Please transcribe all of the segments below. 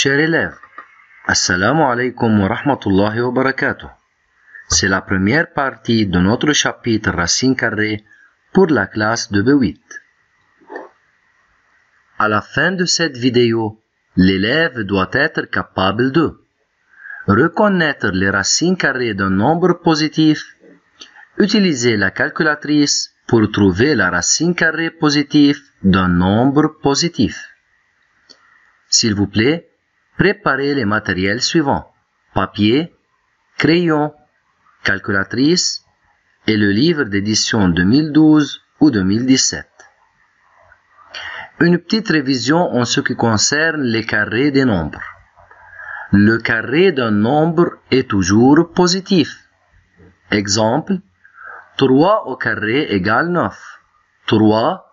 Chers élèves, Assalamu alaikum wa rahmatullahi wa barakatuh. C'est la première partie de notre chapitre racine carrée pour la classe de B8. À la fin de cette vidéo, l'élève doit être capable de reconnaître les racines carrées d'un nombre positif, utiliser la calculatrice pour trouver la racine carrée positive d'un nombre positif. S'il vous plaît, préparez les matériels suivants: papier, crayon, calculatrice et le livre d'édition 2012 ou 2017. Une petite révision en ce qui concerne les carrés des nombres. Le carré d'un nombre est toujours positif. Exemple, 3 au carré égale 9. 3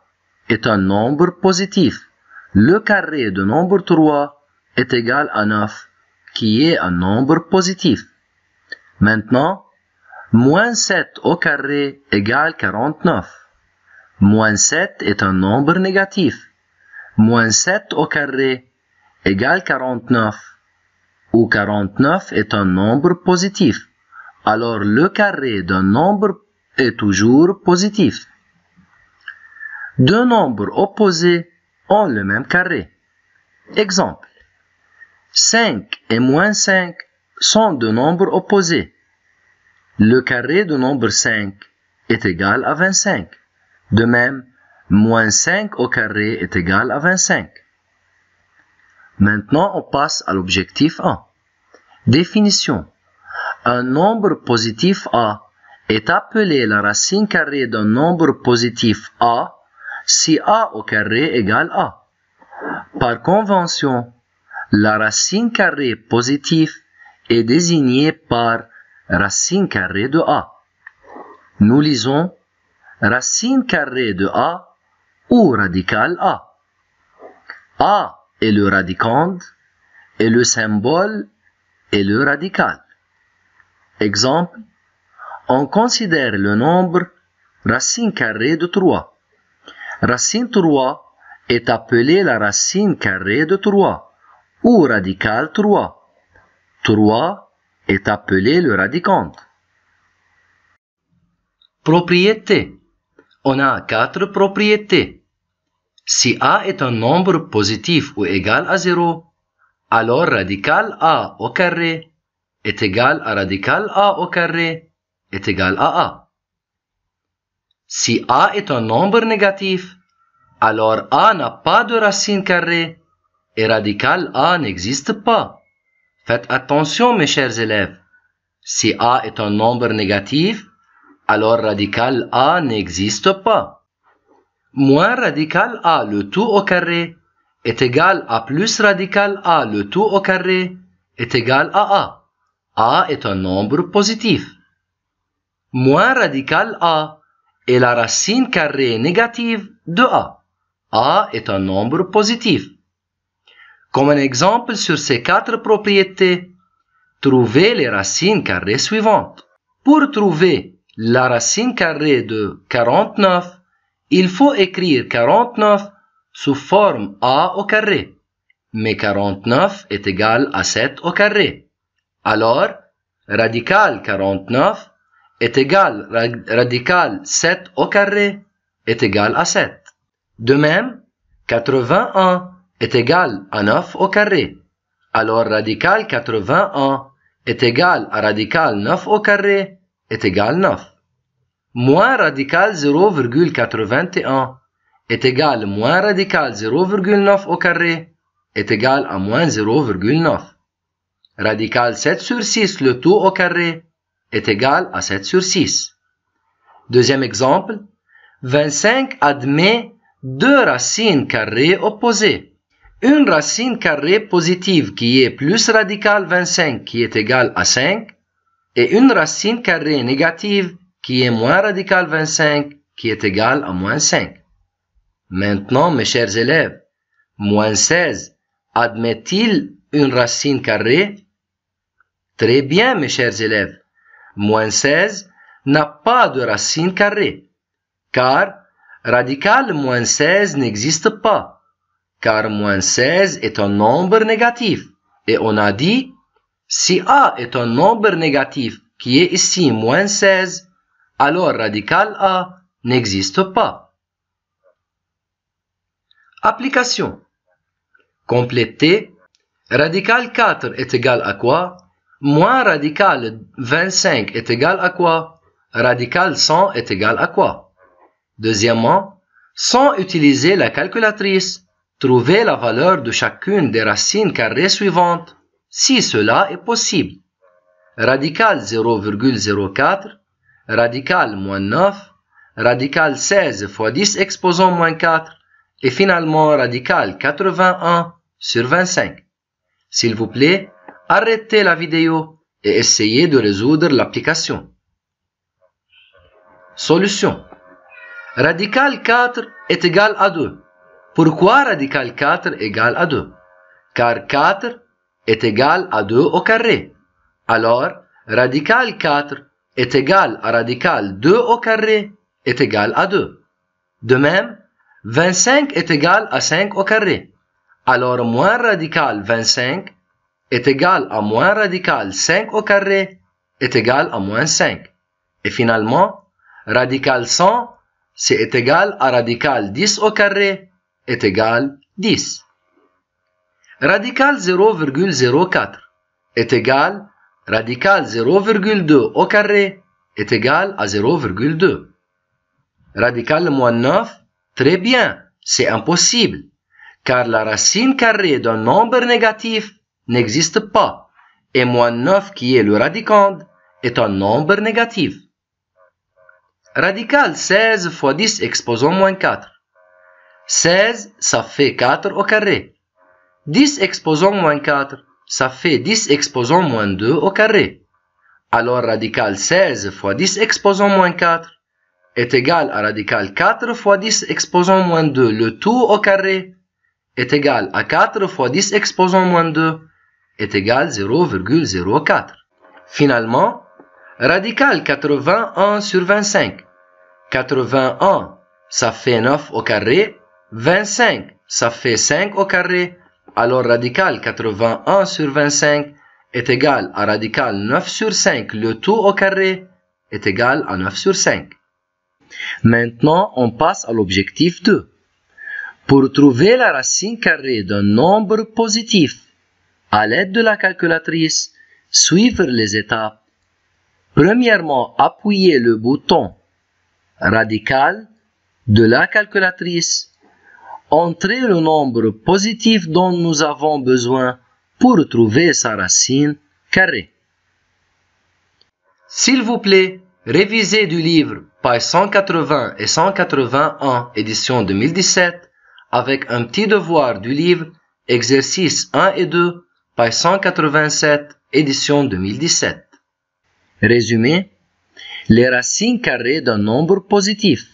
est un nombre positif. Le carré de nombre 3 est égal à 9, qui est un nombre positif. Maintenant, moins 7 au carré égale 49. Moins 7 est un nombre négatif. Moins 7 au carré égale 49, où 49 est un nombre positif. Alors le carré d'un nombre est toujours positif. Deux nombres opposés ont le même carré. Exemple, 5 et moins 5 sont deux nombres opposés. Le carré du nombre 5 est égal à 25. De même, moins 5 au carré est égal à 25. Maintenant, on passe à l'objectif 1. Définition. Un nombre positif A est appelé la racine carrée d'un nombre positif A si A au carré égale A. Par convention, la racine carrée positive est désignée par racine carrée de A. Nous lisons racine carrée de A ou radical A. A est le radicande et le symbole est le radical. Exemple, on considère le nombre racine carrée de 3. Racine 3 est appelée la racine carrée de 3 ou radical 3. 3 est appelé le radicande. Propriété. On a 4 propriétés. Si A est un nombre positif ou égal à 0, alors radical A au carré est égal à radical A au carré est égal à A. Si A est un nombre négatif, alors A n'a pas de racine carrée et radical A n'existe pas. Faites attention mes chers élèves. Si A est un nombre négatif, alors radical A n'existe pas. Moins radical A le tout au carré est égal à plus radical A le tout au carré est égal à A. A est un nombre positif. Moins radical A est la racine carrée négative de A. A est un nombre positif. Comme un exemple sur ces 4 propriétés, trouvez les racines carrées suivantes. Pour trouver la racine carrée de 49, il faut écrire 49 sous forme A au carré. Mais 49 est égal à 7 au carré. Alors, radical 49 est égal à radical 7 au carré est égal à 7. De même, 81 est égal à 9 au carré. Alors radical 81 est égal à radical 9 au carré est égal à 9. Moins radical 0,81 est égal à moins radical 0,9 au carré est égal à moins 0,9. Radical 7 sur 6 le tout au carré est égal à 7 sur 6. Deuxième exemple, 25 admet deux racines carrées opposées. Une racine carrée positive qui est plus radical 25 qui est égale à 5 et une racine carrée négative qui est moins radical 25 qui est égale à moins 5. Maintenant, mes chers élèves, moins 16 admet-il une racine carrée? Très bien, mes chers élèves. Moins 16 n'a pas de racine carrée, car radical moins 16 n'existe pas, car moins 16 est un nombre négatif. Et on a dit, si A est un nombre négatif qui est ici moins 16, alors radical A n'existe pas. Application. Compléter. Radical 4 est égal à quoi? Moins radical 25 est égal à quoi? Radical 100 est égal à quoi? Deuxièmement, sans utiliser la calculatrice, trouvez la valeur de chacune des racines carrées suivantes, si cela est possible. Radical 0,04, radical moins 9, radical 16 fois 10 exposant moins 4, et finalement radical 81 sur 25. S'il vous plaît, arrêtez la vidéo et essayez de résoudre l'application. Solution. Radical 4 est égal à 2. Pourquoi radical 4 égale à 2? Car 4 est égal à 2 au carré. Alors, radical 4 est égal à radical 2 au carré est égal à 2. De même, 25 est égal à 5 au carré. Alors, moins radical 25 est égal à moins radical 5 au carré est égal à moins 5. Et finalement, radical 100 c'est égal à radical 10 au carré est égal 10. Radical 0,04 est égal radical 0,2 au carré est égal à 0,2. Radical moins 9, très bien, c'est impossible, car la racine carrée d'un nombre négatif n'existe pas, et moins 9 qui est le radicand est un nombre négatif. Radical 16 fois 10 exposant moins 4. 16, ça fait 4 au carré. 10 exposant moins 4, ça fait 10 exposant moins 2 au carré. Alors radical 16 fois 10 exposant moins 4 est égal à radical 4 fois 10 exposant moins 2, le tout au carré, est égal à 4 fois 10 exposant moins 2 est égal à 0,04. Finalement, radical 81 sur 25. 81, ça fait 9 au carré. 25, ça fait 5 au carré. Alors radical 81 sur 25 est égal à radical 9 sur 5, le tout au carré, est égal à 9 sur 5. Maintenant, on passe à l'objectif 2. Pour trouver la racine carrée d'un nombre positif, à l'aide de la calculatrice, suivre les étapes. Premièrement, appuyez le bouton radical de la calculatrice. Entrez le nombre positif dont nous avons besoin pour trouver sa racine carrée. S'il vous plaît, révisez du livre pages 180 et 181 édition 2017 avec un petit devoir du livre exercice 1 et 2 page 187 édition 2017. Résumé. Les racines carrées d'un nombre positif.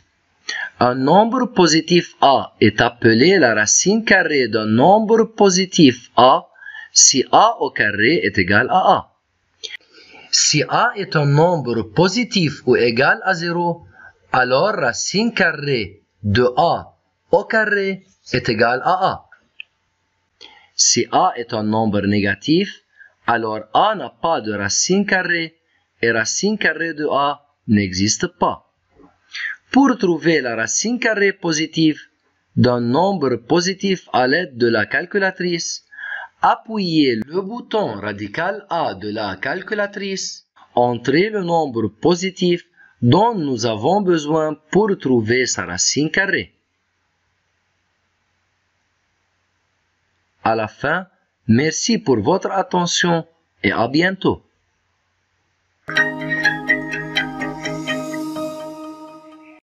Un nombre positif A est appelé la racine carrée d'un nombre positif A si A au carré est égal à A. Si A est un nombre positif ou égal à 0, alors racine carrée de A au carré est égal à A. Si A est un nombre négatif, alors A n'a pas de racine carrée et racine carrée de A n'existe pas. Pour trouver la racine carrée positive d'un nombre positif à l'aide de la calculatrice, appuyez le bouton radical A de la calculatrice, entrez le nombre positif dont nous avons besoin pour trouver sa racine carrée. À la fin, merci pour votre attention et à bientôt.